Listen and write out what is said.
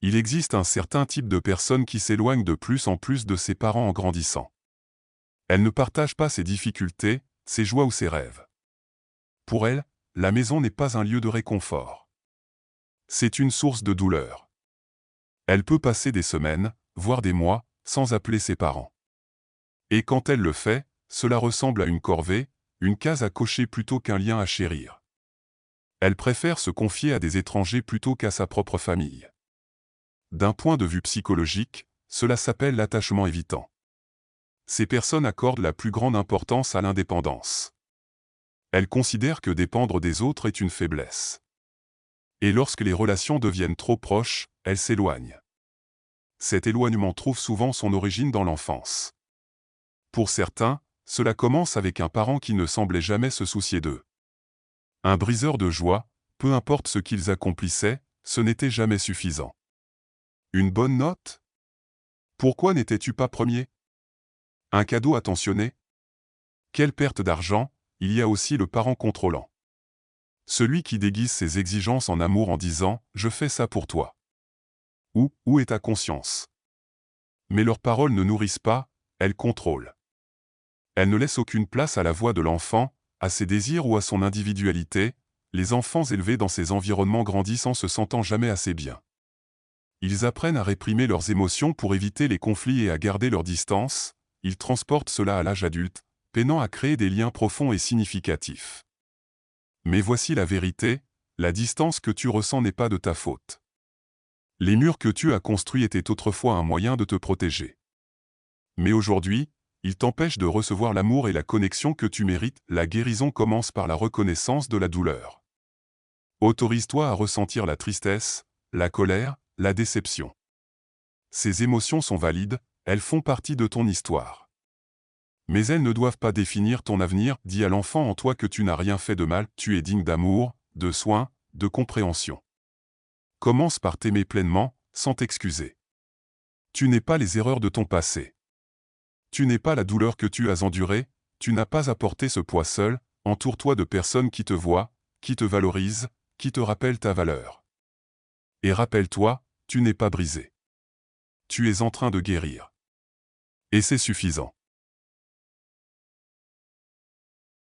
Il existe un certain type de personnes qui s'éloignent de plus en plus de ses parents en grandissant. Elles ne partagent pas ses difficultés, ses joies ou ses rêves. Pour elles, la maison n'est pas un lieu de réconfort. C'est une source de douleur. Elle peut passer des semaines, voire des mois, sans appeler ses parents. Et quand elle le fait, cela ressemble à une corvée, une case à cocher plutôt qu'un lien à chérir. Elle préfère se confier à des étrangers plutôt qu'à sa propre famille. D'un point de vue psychologique, cela s'appelle l'attachement évitant. Ces personnes accordent la plus grande importance à l'indépendance. Elles considèrent que dépendre des autres est une faiblesse. Et lorsque les relations deviennent trop proches, elles s'éloignent. Cet éloignement trouve souvent son origine dans l'enfance. Pour certains, cela commence avec un parent qui ne semblait jamais se soucier d'eux. Un briseur de joie, peu importe ce qu'ils accomplissaient, ce n'était jamais suffisant. Une bonne note? Pourquoi n'étais-tu pas premier? Un cadeau attentionné? Quelle perte d'argent? Il y a aussi le parent contrôlant. Celui qui déguise ses exigences en amour en disant « je fais ça pour toi ». Où est ta conscience? Mais leurs paroles ne nourrissent pas, elles contrôlent. Elles ne laissent aucune place à la voix de l'enfant, à ses désirs ou à son individualité. Les enfants élevés dans ces environnements grandissent en se sentant jamais assez bien. Ils apprennent à réprimer leurs émotions pour éviter les conflits et à garder leur distance. Ils transportent cela à l'âge adulte, peinant à créer des liens profonds et significatifs. Mais voici la vérité, la distance que tu ressens n'est pas de ta faute. Les murs que tu as construits étaient autrefois un moyen de te protéger. Mais aujourd'hui, ils t'empêchent de recevoir l'amour et la connexion que tu mérites. La guérison commence par la reconnaissance de la douleur. Autorise-toi à ressentir la tristesse, la colère, la déception. Ces émotions sont valides, elles font partie de ton histoire. Mais elles ne doivent pas définir ton avenir. Dis à l'enfant en toi que tu n'as rien fait de mal, tu es digne d'amour, de soins, de compréhension. Commence par t'aimer pleinement, sans t'excuser. Tu n'es pas les erreurs de ton passé. Tu n'es pas la douleur que tu as endurée, tu n'as pas à porter ce poids seul. Entoure-toi de personnes qui te voient, qui te valorisent, qui te rappellent ta valeur. Et rappelle-toi, tu n'es pas brisé. Tu es en train de guérir. Et c'est suffisant.